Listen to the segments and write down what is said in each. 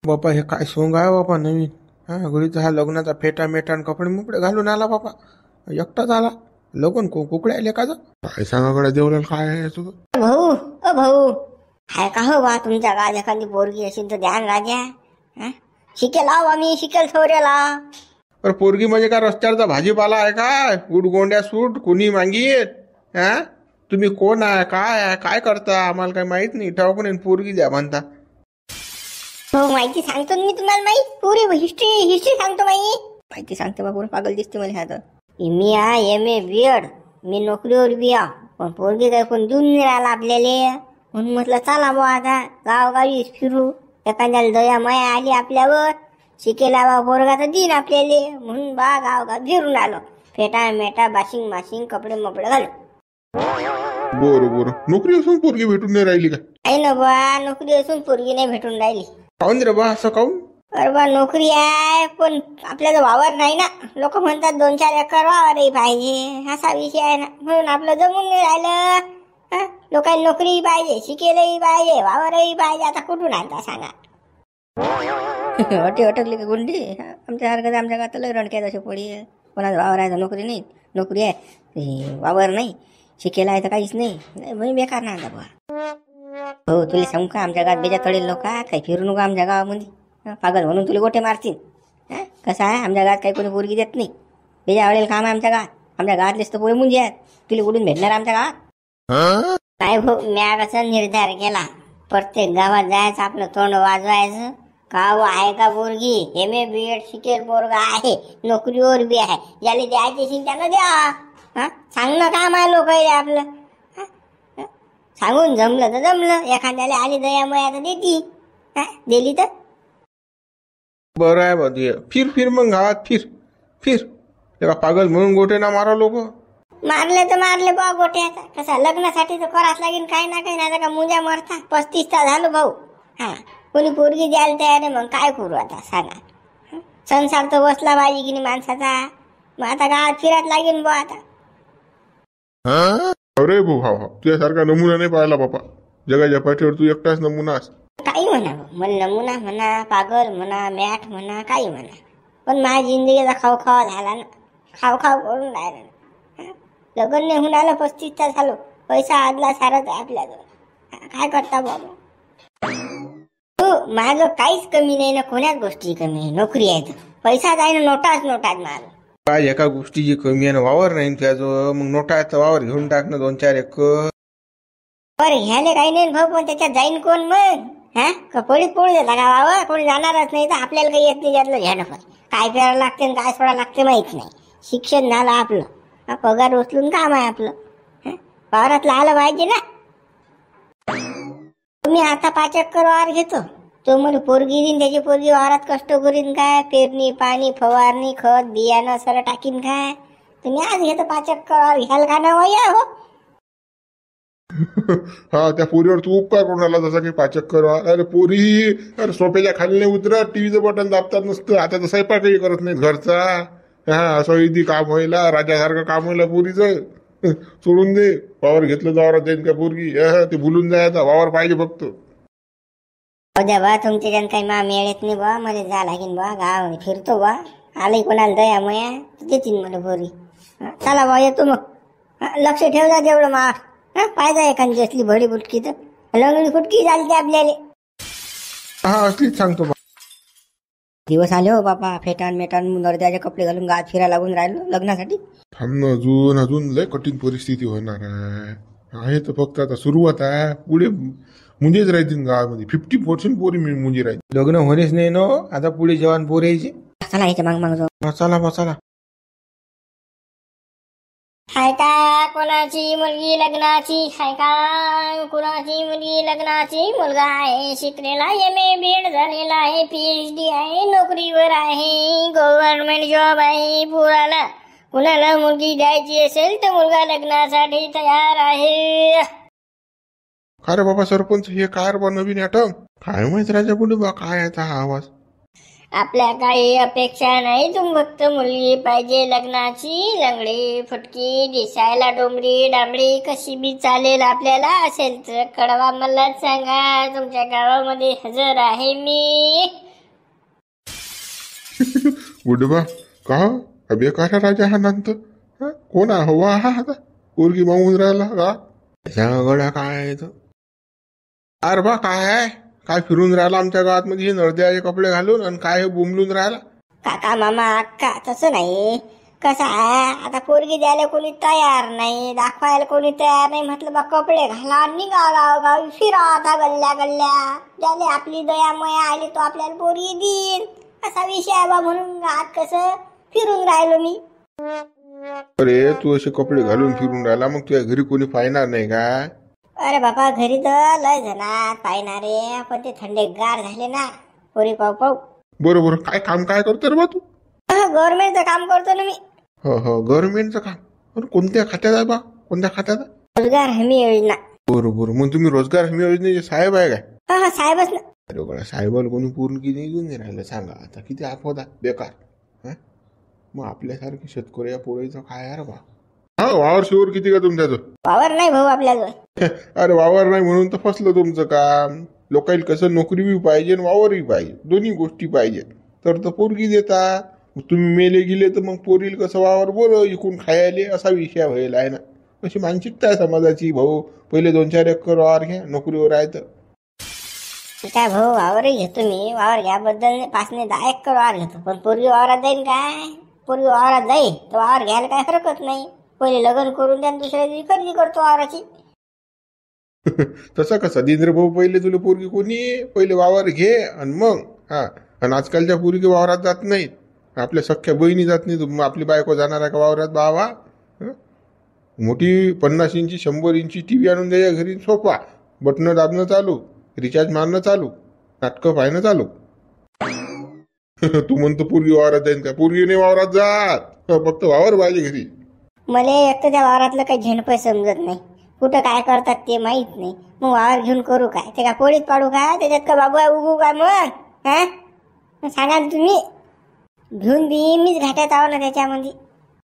बापा हे काय सोंग आहे बापा नवीन. हा घडीचा हा लग्नाचा फेटा मेटा आणि कपडे मुपडे घालून आला बापा. एकटाच आला. लगन कुकडे आले का काय सांगाकडे देवलाल काय आहे तुझं. भाऊ भाऊ हाय का हो बा तुमच्या गावात एखादी पोरगी असेल तर ध्यान राजा. शिकेल आहो आम्ही शिकेल थोड्याला. अरे पोरगी म्हणजे का रस्त्यावरचा भाजीपाला आहे काय. गुडगोंड्या सूट कुणी मागीत. हा तुम्ही कोण आहे काय करता आम्हाला काही माहित नाही. ठाऊक नाही पोरगी द्या म्हणता. हो माहिती सांगतो मी तुम्हाला. माहिती पुरी हिस्ट्री सांगतो. माहिती सांगतो बा. पुरा पागल दिसते मला ह्या. मी MA BEd मी नोकरीवर बी पण पोरगी काय कोण देऊन नाही राहिला आपल्याला. म्हणून म्हटलं चला बा आता गावगावी फिरू. एखाद्याला दया माया आली आपल्यावर. शिकेला बा पोरगा तर देईन आपल्याला. म्हणून बा गावगाव फिरून आलो. फेटा मेटा बाशिंग माशिंग कपडे मपडे घालून. बरं नोकरी असून पोरगी भेटून नाही राहिली का. आहे ना बा नोकरी असून पोरगी नाही भेटून राहिली. काऊन रे बा असं काऊन. अरे बा नोकरी आहे पण आपल्याला वावर नाही ना. लोक म्हणतात 2-4 एकर वावरही पाहिजे. असा विषय आहे ना. म्हणून आपलं जमून नाही राहिलं. लोकांना नोकरी पाहिजे शिकेलही पाहिजे वावरही पाहिजे. आता कुठून आणता सांगा. अटकली का गुंडी. आमच्यासारखं आमच्या गावात लय रणक्यात असे पोळी. कोणाला वावर आहे तर नोकरी नाही. नोकरी आहे वावर नाही. शिकेला आहे तर काहीच नाही. म्हणजे बेकार ना बा. हो तुला सांगू का आमच्या गावात बेजा तळेल लोक काही फिरू नका आमच्या गावामध्ये. पागल म्हणून तुला गोटे मारतील. कसं आहे आमच्या गावात काही कोणी पोरगी देत नाही. बेजा आवडेल काम आहे आमच्या गावात. आमच्या गावातलेच तर पुढे मुंजे आहेत. तुला कुठून भेटणार आमच्या गावात. नाही भाऊ म्या कसा निर्धार केला प्रत्येक गावात जायचं आपलं तोंड वाजवायचं. गाव आहे का पोरगी MA BEd शिकेल पोरगा आहे नोकरीवर बी आहे. ज्याला द्यायचे असेल त्यांना द्या. सांगणं काम आहे लोक आपलं. सांगून जमलं तर जमलं. एखाद्याला आली दया मया तर देती. दिली तर बरं आहे बघ. फिर मग गावात फिर एका पागल म्हणून गोटे ना मारा लोक. मारले तर मारले बा गोटे. आता कसा लग्नासाठी तर कराच लागेल काही ना काही. नाही का मुंजा मरता 35चा झालो भाऊ. कोणी पोरगी द्यायला तयार आहे मग काय करू आता सांगा. संसार तर बसला पाहिजे की नाही माणसाचा. मग आता गावात फिरायला लागेल बा आता. अरे भाऊ हा तुझ्यासारखा नमुना नाही पाहिला बापा. जगाच्या पाठीवर तू एकटाच नमुनास. काही म्हणा मला नमुना म्हणा पागल म्हणा मॅट म्हणा काही म्हणा. पण माझ्या जिंदगीचा खाव झाला ना. खाव करून राहिला ना. लग्न नाही होऊन आलं 35चा झालो. पैसा आदला सारच आहे आपल्याजवळ. काय करता बाबा. हो माझं काहीच कमी नाही ना. कोण्याच गोष्टी कमी आहे. नोकरी आहे तर पैसाच आहे ना. नोटाच माझं. काय एका गोष्टीची कमी आहे ना. वावर नाही त्याचं. मग नोटाचा वावर घेऊन टाक ना 2-4 एकर. बरं घ्यायला काही नाही भाऊ. पण त्याच्यात जाईन कोण मग. पोळी देता का वावर. कोणी जाणारच नाही तर आपल्याला काही येत नाही त्यातलं घ्यायला. पण काय प्यायला लागते काय सोडा लागते माहित नाही. शिक्षण झालं आपलं. पगार उचलून काम आहे आपलं. वावरातलं आलं पाहिजे ना. तुम्ही आता 5 एकर वावर घेतो. तो मला पोरगी देईन त्याची पोरगी वावरात कष्ट करीन काय. पेरणी पाणी फवारणी खत बियाणं सर टाकीन काय. तुम्ही आज घेतो 5 एकर वावर घ्याल का ना वया हो. हा त्या पोरीवर तू उपकार करून आला जसा की 5 एकर. अरे पोरी अरे सोप्याच्या खाली नाही उतरत. टीव्हीचं बटन दाबतात नसतं. आता तर स्वयंपाकही करत नाहीत घरचा. असं इथे काम व्हायला राजासारखं काम व्हायला पोरीचं. सोडून दे. वावर घेतलं वावरात जाईन का पोरगी. ते भुलून जायचं वावर पाहिजे फक्त. उद्या बा तुमच्या काही मा मिळत नाही बा. मला जा लागेल बा गाव फिरतो बा. आले कोणाला दया मया देतील मला पोरी. चला बा येतो मग. लक्ष ठेव जा तेवढं मा. पाहिजे एखादी असली भडी बुटकी तर लंगडी फुटकी झाली आपल्याला. असलीच सांगतो बा. दिवस आले हो बापा. फेटान मेटान नरद्याचे कपडे घालून गावात फिरायला लागून राहिलो लग्नासाठी. थांब अजून लय कठीण परिस्थिती होणार आहे तर फक्त आता सुरुवात आहे. पुढे मुंजेच राहतील गावामध्ये. 50% पोरी मुंजे राहतील. लग्न होणेच नाही ना आता. पुढे जवान पोर यायचे. चला याच्या माग जाऊ. चला. हाय का कोणाची मुलगी लग्नाची. हाय का कोणाची मुलगी लग्नाची. मुलगा आहे शिकलेला MA BEd झालेला आहे. PhD आहे नोकरीवर आहे. गव्हर्नमेंट जॉब आहे पुराला. कुणाला मुलगी द्यायची असेल तर मुलगा लग्नासाठी तयार आहे. काय रे बाबा सरपंच हे काय बा नवीन ॲटम. काय माहित राजा पुढे बा काय आहे हा आवाज. आपल्या काही अपेक्षा नाही. तुम फक्त मुलगी पाहिजे लग्नाची. लंगडी फुटकी दिसायला डोंबरी डांबरी कशी बी चालेल आपल्याला. असेल तर कळवा मला सांगा. तुमच्या गावामध्ये हजर आहे मी. बुडबा का बेकार राजा हा नंत कोण हवा हा आता पोरगी मागून राहिला का गड्या काय आहे तो? अरे बा काय आहे काय फिरून राहिला आमच्या गावात मध्ये हे नळद्याचे कपडे घालून आणि काय हे बुमलून राहिला? काका मामा अक्का तसं नाही. कसं आहे आता पोरगी द्यायला कोणी तयार नाही, दाखवायला कोणी तयार नाही. म्हटलं बा कपडे घाला निघा गावगावी फिरा आता गल्ल्या गल्ल्या. ज्याले आपली दयामया आली तो आपल्याला पोरगी देईन असा विषय आहे बा. म्हणून आज कसं फिरून राहिलो मी. अरे तू असे कपडे घालून फिरून राहिला मग तुझ्या घरी कोणी पाहणार नाही का? अरे बापा घरी तर लय जणात पाहणारे, पण ते थंडेगार झाले ना पोरी पाहू पाहू. बरोबर काय काम काय करतो रे बा तू? गव्हर्नमेंटचं काम करतो ना मी. हो गव्हर्नमेंटचं काम. अरे कोणत्या खात्यात आहे बा? कोणत्या खात्यात? रोजगार हमी योजना. बरोबर मग तुम्ही रोजगार हमी योजनेचे साहेब आहे काय? हा साहेबच ना. अरे बघा साहेबाला कोणी पूर्ण किती घेऊन नाही राहिलं सांगा आता किती आपवत आहे बेकार. मग आपल्यासारखे शेतकरी या पोरायचं काय आहे रे बा? हा वावर शिवर किती का तुमच्याचं? वावर नाही भाऊ आपल्याजवळ. अरे वावर नाही म्हणून तर फसलं तुमचं काम. लोकांना कसं नोकरी बी पाहिजे आणि वावरही पाहिजे, दोन्ही गोष्टी पाहिजे तर पोरगी देतात. तुम्ही मेले गेले तर मग पोरील कसं वावर बोल इकून खायले असा विषय व्हायला आहे ना. अशी मानसिकता आहे समाजाची भाऊ. पहिले 2-4 एकर वावर घ्या नोकरीवर आहे तर. काय भाऊ वावरही घेतो मी. वावर घ्याबद्दल 5-10 एकर वावर घेतो, पण पोरगी वावरात जाईन काय? पोरगी वावरात जाईल तर वावर घ्यायला काय हरकत नाही. पहिले लग्न करून द्या दुसऱ्या दिवशी खरेदी करतो वावराची. तसं कसं दिंद्र भाऊ पहिले तुला पोरगी कोणी पहिले वावर घे आणि मग आणि आजकालच्या पोरगी वावरात जात नाहीत. आपल्या सख्या बहिणी जात नाही. आपली बायको जाणार आहे का वावरात बाबा? मोठी 50 इंची 100 इंची टीव्ही आणून द्यायच्या घरी, सोफा बटणं दाबणं चालू, रिचार्ज मारणं चालू, नाटकं पाहणं चालू. तू म्हणतो पोरगी वावरात जाईन का? पोरगी नाही वावरात जात, फक्त वावर पाहिजे घरी. मला एक तर त्या वावरातलं काही झेंडपय समजत नाही. कुठं काय करतात ते माहित नाही. मग वावर घेऊन करू काय? ते का पोळीत पाडू काय? त्याच्यात का बाबू उगू काय मग? सांगा तुम्ही. घेऊन बी मीच घाट्यात आहो ना त्याच्यामध्ये.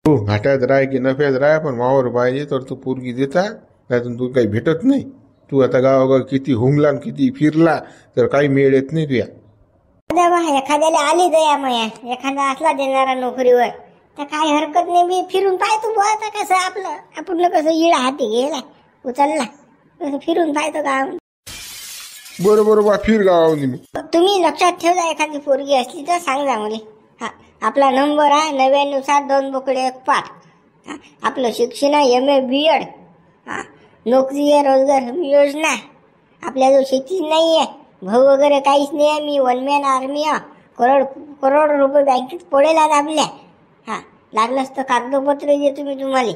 हो घाट्यात राह की नफ्यात राह पण वावर पाहिजे तर तू पोरगी देता. त्यातून तू काही भेटत नाही. तू आता गावागाव किती हुंगला किती फिरला तर काही मिळ येत नाही तुया. एखाद्याला आली दया मया, एखादा असला देणारा नोकरीवर तर काय हरकत नाही. मी फिरून पाहतो बुवा. आता कसं आपण कसं इळा हाती गेला उचलला कसं फिरून पाहतो गाव. बरोबर बा फिर गावामध्ये मी. तुम्ही लक्षात ठेवजा एखादी पोरगी असली तर सांगा मला. हा आपला नंबर आहे 9972 आपलं शिक्षण आहे MA BEd. नोकरी आहे रोजगार हमी योजना. आपल्याजवळ शेतीच नाही आहे, भाऊ वगैरे काहीच नाही आहे. मी 1 मॅन आर्मी आहे. करोड रुपये बँकेत पडेला दाबल्या. लागलंच तर कागदपत्र देतो मी तुम्हाला.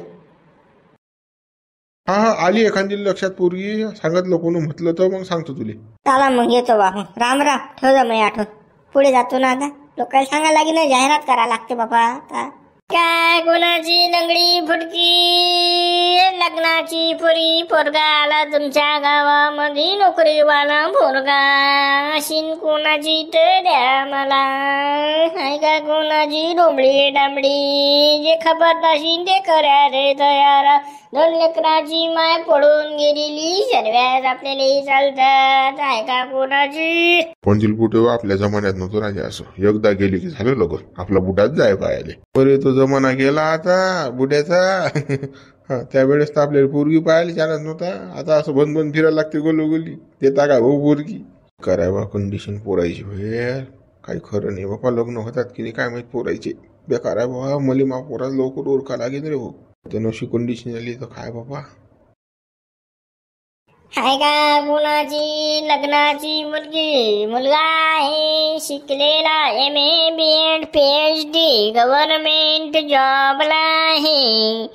हा आली एखादी लक्षात पोरगी सांगितलं कोण म्हटलं तर मग सांगतो तुले. चला मग येतो बाबा. राम राम. ठेवजा मी आठवण. पुढे जातो ना आता. लोकांना सांगायला लागेल ना, जाहिरात करा लागते बाबा. काय कोणाची लंगडी फुटकी लग्नाची पुरी पोरगा आला तुमच्या गावामध्ये नोकरीवाला पोरगा. अशीन कोणाची तर द्या मला. हाय का कोणाची डोंबळी डांबडी जे खपत अशीन ते करा रे तयार. 2 लेकराची माय पडून गेलेली सर्व्यात आपल्याला चालतात. आहे का कोणाची? पंजील बुटे आपल्या जमान्यात नव्हतं राजा असं. एकदा गेली की झालं लग्न. आपला बुडाच जाय पाहिले. बरे तो जमाना गेला आता बुड्याचा. त्यावेळेस तर आपल्याला पोरगी पाहायला चालत नव्हता. आता असं बंद फिरायला लागते गोलोगोली. देता का भाऊ पोरगी? कराय बा कंडिशन पोरायची बाहेर काही खरं नाही बाबा. लग्न होतात की नाही काय माहित पोरायचे. बेकार आहे बाबा. मले मा पोरा लवकर ओळखा लागेल रे भाऊ. त्यानं अशी कंडिशन आली तर काय बाबा. हाय का कोणाची लग्नाची मुलगी मुलगा आहे शिकलेला MA BEd PhD गव्हर्नमेंट जॉबला आहे.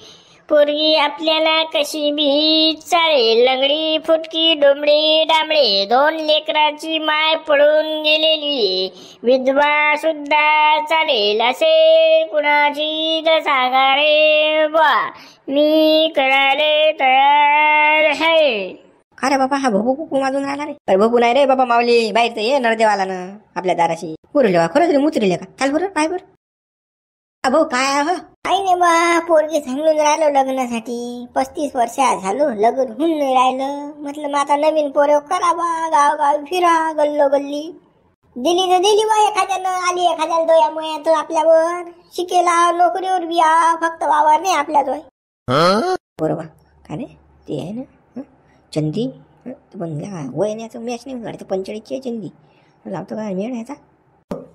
पोरगी आपल्याला कशी बी चालेल. लंगडी फुटकी डोंबडी डांबडी 2 लेकराची माय पडून गेलेली विधवा सुद्धा चालेल. असे कुणाची तर सांगा रे बा. मी करायला तयार आहे. अरे बाबा हा भोपू कुकू माजून राहणार रे. अरे भोपू नाही रे बाबा माऊली. बाहेर तर ये नळदेवाला ना आपल्या दाराशी. पुरले बा खरंच रे मुतरिले का? चाल बरं पाय बरं. भाऊ काय आहे? काही नाही बा. पोरगी सांगून राहिलो लग्नासाठी. 35 वर्ष झालो लग्न होऊन नाही राहिलं. म्हटलं मग आता नवीन पोरे करा बा. गावगाव फिरा गल्लो गल्ली. दिली तर दिली बा, एखाद्यानं आली एखाद्याला दोयामुळे तर आपल्यावर शिकेला नोकरीवर बिया, फक्त वावर नाही आपल्याजवळ. बरोबर का रे, ते आहे ना चंदी. पण वयण्याचं मॅच नाही काढते, 45ची आहे चंदी. लावतो का मेळ याचा.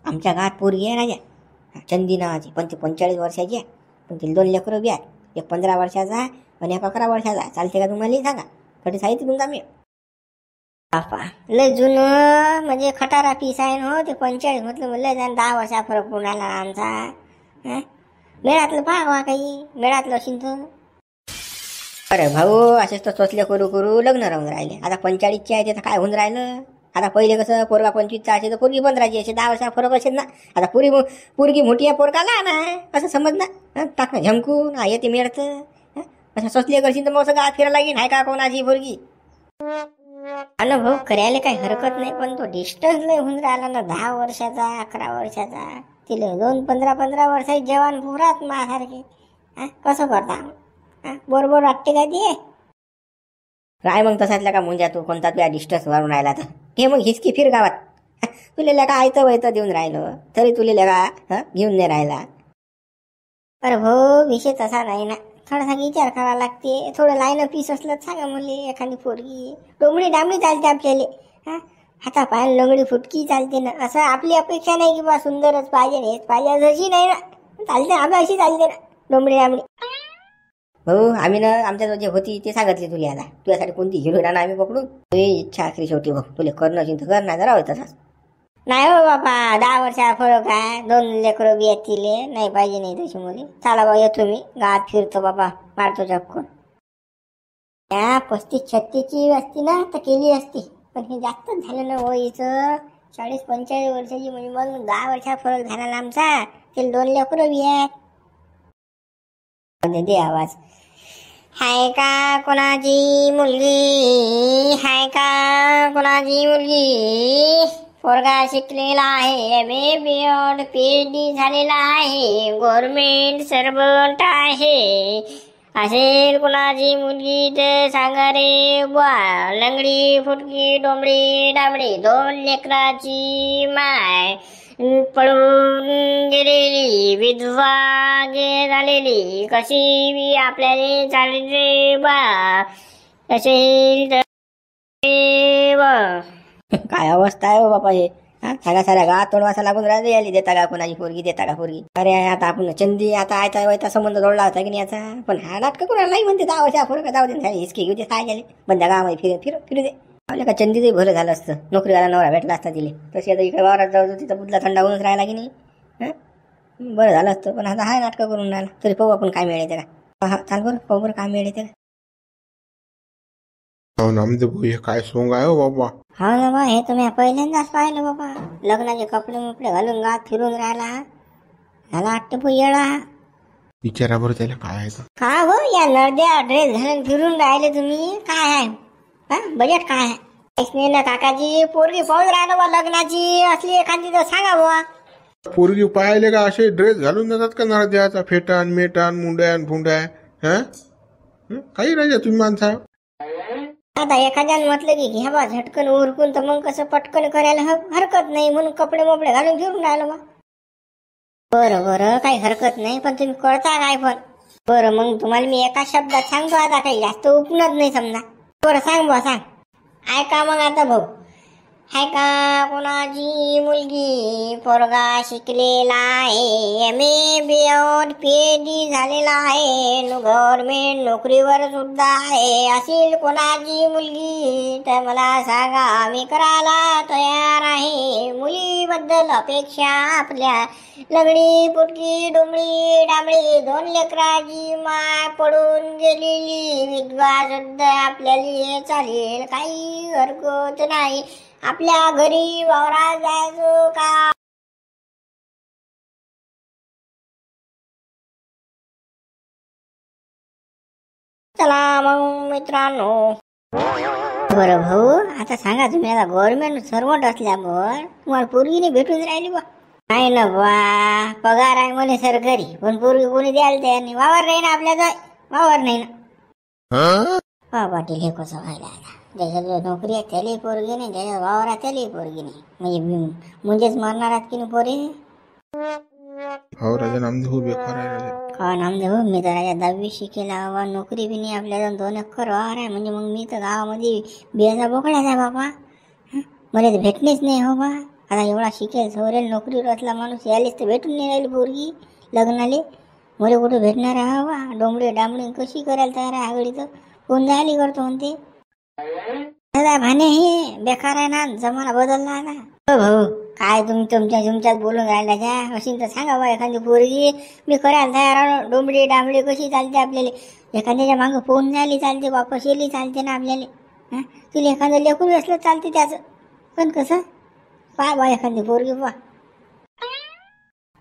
आमच्या गावात पोरगी आहे राजा चंदी नावाची, पण ती 45 वर्षाची आहे. पण तिला 2 लेकरं बी आहे, एक 15 वर्षाचा आहे आणि एक 11 वर्षाचा आहे. चालते का तुम्हाला सांगा, कधी सांगितलं तुमचा मी बापा. लय जुनं म्हणजे खटारा पीस आहे ना ते. 45 म्हटलं लय जाण 10 वर्षा फरक पडून राहिला आमचा. मेळातलं पहा काही, मेळातलं असेल तर. अरे भाऊ, असेच तर सोचले करू करू लग्न राहून राहिले. आता 45ची आहे तर काय होऊन राहिलं. आता पहिले कसं पोरगा 25चा असे तर पोरगी 15ची असे, 10 वर्षा फरक असेल ना. आता पोरगी मोठी आहे, पोरगा लहान आहे, असं समज ना. टाकणं झमकून येते मिळतं. असं सोचले करशील तर मग असं गावात फिरायला लागेल. आहे का कोणाची पोरगी. अनुभव करायला काही हरकत नाही, पण तो डिस्टन्स लय होऊन राहिला ना. 10 वर्षाचा 11 वर्षाचा, तिला 15 वर्षाची जवान पोरात माझ्यासारखे. कसं करता बरोबर वाटते का ते. काय मग तसातल्या का मुंजा तू कोणता तुझ्या डिस्टन्स वाढून राहिला तर हे मग हिचकी फिर गावात. तुला का आयतं वयतं देऊन राहिलो तरी तुला का घेऊन नाही राहिला. अरे हो, विषय तसा नाही ना. थोडासा विचार करावा लागते. थोडं लाईन पीस असलं सांगा मुली, एखादी पोरगी डोंगळी डांबळी चालते आपल्याला. हाता पायाला लंगडी फुटकी चालते ना. असं आपली अपेक्षा नाही की बा सुंदरच पाहिजे, हेच पाहिजे, जशी नाही ना. चालते आम्ही अशी चालते ना डोंगळी डांबळी. हो, आम्ही ना आमच्या जे होती ते सांगितले तुला. आता तुझ्यासाठी कोणती हिरोईन आणा आम्ही पकडून. तुझी इच्छा आखरी शेवटी भाऊ, तुला करणं असेल तर कर, नाही राहू तसाच. नाही हो बाबा, 10 वर्षा फरक आहे. 2 लेकरं बी आहेत तिले, नाही पाहिजे नाही तशी मुली. चला बा येतो मी गावात फिरतो बाबा, मारतो चक्कर. त्या 35-36ची असती ना तर केली असती, पण हे जास्तच झालं ना वयचं. 40-45 वर्षाची म्हणजे मग 10 वर्षा फरक झाला ना आमचा. ते 2 लेकरं बी आहेत. दे आवाज. हाय का कोणाची मुलगी, हाय का कोणाची मुलगी. पोरगा शिकलेला आहे, MA PhD झालेला आहे, गव्हर्नमेंट सर्वंट आहे. असेल कोणाची मुलगी तर सांगा रे बुवा. लंगडी फुटकी डोंबडी डांबडी 2 लेकराची माय, पळून गेलेली विधवा झालेली, कशी बी आपल्याला चालेल रे बा. असेल तर काय अवस्था आहे हो बापा हे. सगळ्या साऱ्या गावात तोडवासा लागून राहिले. याली देता का कोणाची पोरगी, देता का पोरगी. अरे आता आपण चंदी आता आयता वयता संबंध जोडला होता की नाही याचा. पण हा नाटक कोणाला नाही म्हणते. 10 वर्षा फरक जाऊ दे, हिसकी घेऊ दे, काय झाले बंद गावामध्ये फिरू दे. आपल्या का चंदीचंही भलं झालं असतं, नोकरीवाला नवरा भेटला असता तिले. तशी आता इकडे वावरात जाऊ तिथं बुधला थंडा होऊनच राहिला की नाही. बरं झालं असतं, पण आता हा नाटकं करून राहिला. तरी पाहू आपण काय मिळेल का. चाल बरं, पाहू बरं काय मिळेल का. नामदेव भाऊ, हे काय सोंग आहे हो बाबा. हा ना बा, हे तुम्ही पहिल्यांदाच पाहिलं बाबा. लग्नाचे कपडे मुपडे घालून गावात फिरून राहिला. ह्याला वाटतं येळा. विचारा बरं त्याला काय आहे. का हो, या नरद्या ड्रेस घालून फिरून राहिले तुम्ही. काय आहे बजेट काय आहे ना काकाजी. पोरगी पाहून राहिलं बा लग्नाची असली एखादी तर सांगा बुवा. पोरगी पाहिले का असे ड्रेस घालून जातात का नरद्याचा, फेटान मेटान मुंड्यान फुंड्या. काही राजा तुम्ही माणसा. आता एखाद्यानं म्हटलं की घ्या बा झटकन उरकून, तर मग कसं पटकन करायला हरकत नाही, म्हणून कपडे मोपडे घालून फिरून राहिलो बा. बरं काही हरकत नाही, पण तुम्ही कळता काय पण. बरं मग तुम्हाला मी एका शब्दात सांगतो, आता काही जास्त उपनत नाही समजा. बरं सांग बा सांग. ऐका मग आता भाऊ. हाय का कोणाची मुलगी, पोरगा शिकलेला आहे, MA PhD झालेला आहे, गव्हर्नमेंट नोकरीवर सुद्धा आहे. असेल कोणाची मुलगी तर मला सांगा, मी करायला तयार आहे. मुलीबद्दल अपेक्षा आपल्या, लंगडी फुटकी डोंबळी डांबळी 2 लेकराची माय, पडून गेलेली विधवा सुद्धा आपल्याला चालेल, काही हरकत नाही. आपल्या घरी वावरात जायचं का. चला मग मित्रांनो. बरं भाऊ, आता सांगा तुम्ही. आता गव्हर्नमेंट सर्वंट असल्यावर तुम्हाला पोरगी नाही भेटून राहिली बा. नाही ना बा, पगार आहे म्हणे सरकारी, पण पोरगी कोणी द्यायला तयार नाही. वावर नाही ना आपल्याचा, वावर नाही ना. पाटील हे कसं व्हायला आता. ज्याच्या नोकरी आहे त्यालाही पोरगी नाही, ज्याच्या वावर आहे त्यालाही पोरगी नाही. म्हणजेच मरणार आहेत की नाही पोरी. हो राजा नामदेव बेकार आहे राजा. का नामदेव, मी तर राजा 10वी शिकेला बाबा, नोकरी बी नाही आपल्याला, 2 एकर वावर आहे. म्हणजे मग मी तर गावामध्ये बियाचा बोकडाच आहे बाबा. मला तर भेटणेच नाही हो बा. आता एवढा शिकेल सवरेल नोकरीवर असला माणूस यायलेच तर भेटून नाही राहिली पोरगी लग्नाले. मला कुठे भेटणार आहे हो बा. डोंबळे डांबळे कशी करायला तयार आहे आघाडी, तर कोण जायला करतो म्हणते. दादा भाने हे बेकार आहे ना, जमाना बदलला आता. हो भाऊ, काय तुमच्यात बोलून राहिला त्या अशी तर सांगा बा. एखादी पोरगी मी करायला तयार आहे. डोंबडी डांबडी कशी चालते आपल्याला. एखाद्याच्या मागं पोहून जायला चालते, वापस येली चालते ना आपल्याला. तुला एखादं लेकरू असलं चालते त्याचं, पण कसं पा बा एखादी पोरगी बा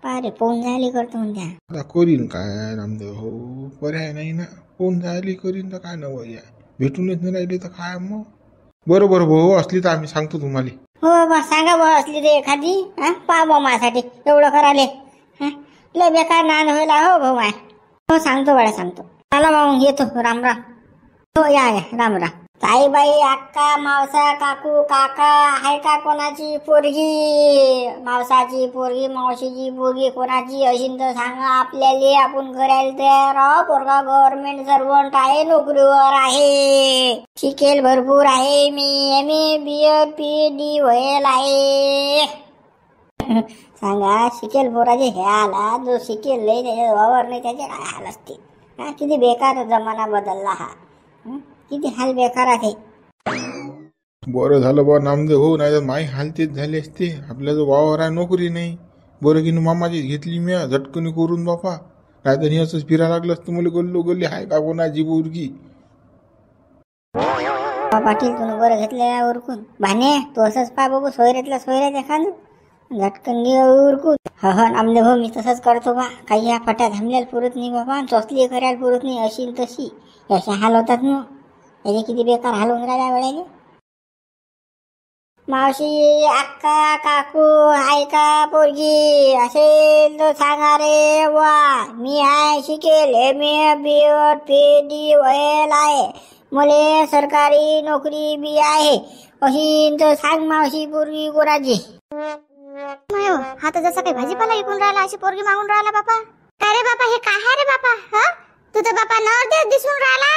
पारे पोहून जायला करतो म्हणत्या. आता करीन काय नामदेव हो, पर्याय नाही ना. कोण जायला करीन तर काय नवं या, भेटूनच नाही राहिले तर काय मग. बरोबर भाऊ, असली तर आम्ही सांगतो तुम्हाला. हो बा सांगा बा असली ते एखादी. पा बा माझ्यासाठी एवढं कराले. लय बेकार नान व्हायला हो भाऊ माय. हो सांगतो बाळा सांगतो. चला मग येतो. राम राम. हो या राम राम. ताईबाई, अक्का, मावसा, काकू, काका आहे का कोणाची पोरगी. मावसाची पोरगी, मावशीची पोरगी कोणाची अशीन तर सांगा आपल्याला. आपण करायला तयार आहो. पोरगा गव्हर्नमेंट सर्वंट आहे, नोकरीवर आहे, शिकेल भरपूर आहे. मी MA BEd PhD व्हायला आहे. सांगा शिकेल पोराचे हे आला, जो शिकेल नाही त्याच्या वावर नाही त्याचे काय हाल असते. किती बेकार जमाना बदलला हा. किती हाल बेकार आहे. बरं झालं बा नामदेव हो, नाही तर माही हाल तेच झाले असते. आपल्या जो वावर आहे नोकरी नाही. बरं की मामाची घेतली मी झटकनी करून बापा. नाही तर हे असंच फिरायला लागलं असतं. मला गल्लो गल्ली आहे का कोणाची पोरगी. पाटील तुला बरं घेतलं उरकून. भाने तू असंच पा बघू, सोयऱ्यातला सोयऱ्यात एखादं झटकन घे उरकून. हो नामदेव हो, मी तसंच करतो बा. काही या फट्या थांबल्याला पुरत नाही बाबा, चोचली करायला पुरत नाही. अशी तशी असे हाल होतात मग. याचे किती बेकार हाल होऊन राहिल्या वेळेने. मावशी, अक्का, काकू आहे का पोरगी असेल तर सांगा रे वा. मी आहे शिकेल, MA BEd PhD व्हायला आहे, मले सरकारी नोकरी बी आहे. अशी तर सांग मावशी पोरगी कोणाची. हा तर जसा काही भाजीपाला विकून राहिला अशी पोरगी मागून राहिला बापा. काय रे बापा, हे काय आहे रे बापा. तुझा बापा नवरदेव दिसून राहिला.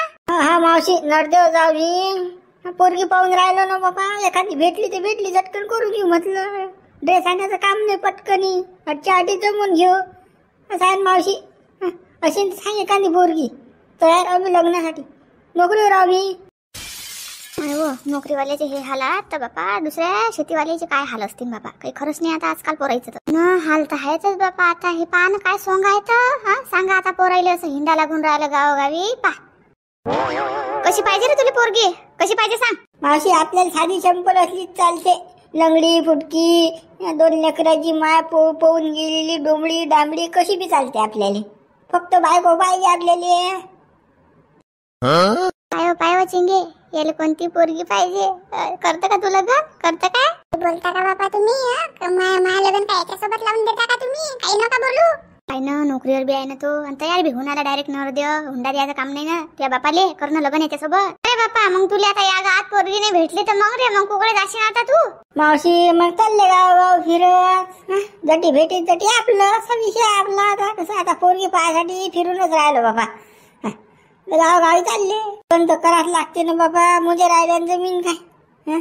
हा मावशी, नरदेव जाऊजी पोरगी पाहून राहिलो ना बाबा. एखादी भेटली तर भेटली, झटकन करून घेऊ म्हटलं. ड्रेस आणायचं काम नाही, पटकनी आजच्या आधी जमून घेऊ असं आहे मावशी. अशी सांग एखादी पोरगी तयार आम्ही लग्नासाठी, नोकरीवर आम्ही. हो नोकरीवाल्याचे हे हालात तर बापा दुसऱ्या शेतीवाल्याचे काय हाल असतील बाबा. काही खरंच नाही आता आजकाल पोरायचं तर हाल तर आहेच बापा. आता हे पान काय सोंग आहे तर सांगा आता पोरायला असं हिंडा लागून राहिलं गावोगावी. पा कशी पाहिजे रे तुला पोरगी, कशी पाहिजे सांग. मावशी आपल्याला साधी चंपल असली चालते. लंगडी फुटकी 2 लेकराची माय पोहून गेलेली डोंबडी डांबडी कशी बी चालते आपल्याला. फक्त बायको पाहिजे आपल्याला. पायो चिंगे याला कोणती पोरगी पाहिजे. करतं का तुला लग्न, करतं काय बोलता का बापा तुम्ही. माझ्या लग्न काय याच्यासोबत लावून देता का तुम्ही. काही नका बोलू. काय ना नोकरीवर बी आहे ना तो, आणि तयार बी होऊन आला डायरेक्ट नवरदेव. हुंडा द्यायचं काम नाही ना त्या बापाले, करणं लग्न याच्यासोबत. अरे बापा मग तुला आता या गावात पोरगी नाही भेटली तर मग रे मग कुकडे जाशील आता तू. मावशी मग चालले गाव फिरत. जटी भेटी जटी आपलं असा विषय आपला. आता कसं आता पोरगी पाहायसाठी फिरूनच राहिलो बाबा. गावगावी चालले पण तर करावं लागते ना बाबा. मुझे राहिल्यानं जमीन काय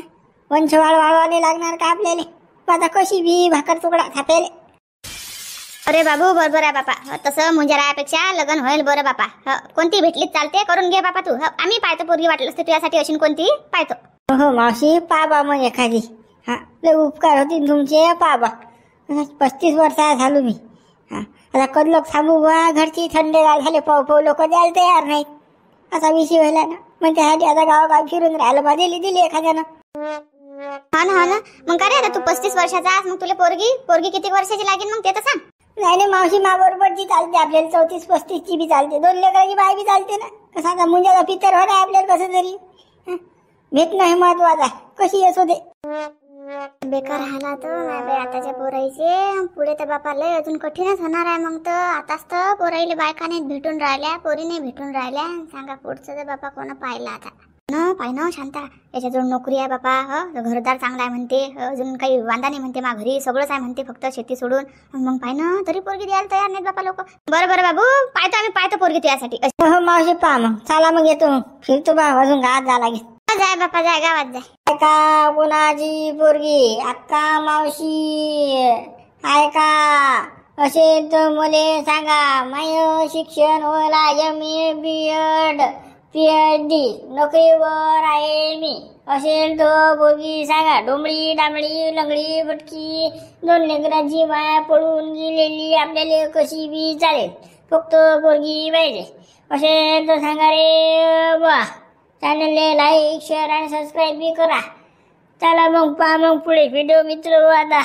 वंशवाळ वाळवाने लागणार का आपल्याला. आता कशी बी भाकर तुकडा थापेल. अरे बाबू बरोबर आहे बापा. तसं मुंजरायापेक्षा लग्न होईल बरं बापा. कोणती भेटलीच चालते, करून घे बापा तू. आम्ही पाहतो पोरगी, वाटलं असते तुझ्यासाठी अशी कोणती पाहतो. हो मावशी पाबा मग एखादी. लय उपकार होतील तुमचे पाबा. 35 वर्षा झालो मी. आता कदलोक थांबू बा. घरची थंडेगार झाले पाऊ लोक द्यायला तयार नाही. असा विषय व्हायला ना. मग त्यासाठी आता गावगाव फिरून राहिलं बा. दिली एखाद्यानं. हा ना मग काय रे आता तू 35 वर्षाचा मग तुला पोरगी किती वर्षाची लागेल मग ते तर सांग. नाही मावशी मा बरोबरची चालते आपल्याला. 34-35 ची बी चालते. 2 लेकराची बाय बी चालते ना. कसं आता मुंजाचा पितर होणार आपल्याला कसं तरी. भेटणं हे महत्वाचं आहे. कशी असो दे. बेकार राहिला तर नाही बाई आताच्या पोराईचे. पुढे तर बापा लय अजून कठीणच होणार आहे. मग तर आताच तर पोराईले बायका नाही भेटून राहिल्या, पोरी नाही भेटून राहिल्या. सांगा पुढचं तर बापा कोण पाहिलं आता. पाय ना शांता, याच्याजवळ नोकरी आहे बापा. घरदार चांगला आहे म्हणते, अजून काही वांदा नाही म्हणते. मा घरी सगळंच आहे म्हणते, फक्त शेती सोडून. मग पाय ना, तरी पोरगी द्यायला तयार नाहीत बापा लोक. बरं बरं बाबू, पाहतो आम्ही, पाहतो पोरगी तुझ्यासाठी. हो मावशी पहा मग, चला मग येतो, फिरतो बा, अजून गावात जा लागेल. जाय बापा जाय, गावात जाय. का कोणाची पोरगी अक्का मावशी आहे का असेल तर मले सांगा. माय शिक्षण होला MA BEd PhD, नोकरीवर आहे मी. असेल तर पोरगी सांगा. डोंबळी डांबळी लंगडी फटकी, 2 लेकरांची माया पडून गेलेली आपल्याला कशी बी चालेल, फक्त पोरगी पाहिजे. असेल तर सांगा रे बा. चॅनलला लाईक शेअर आणि सबस्क्राईब बी करा. चला मग पहा मग पुढे व्हिडिओ मित्र आता.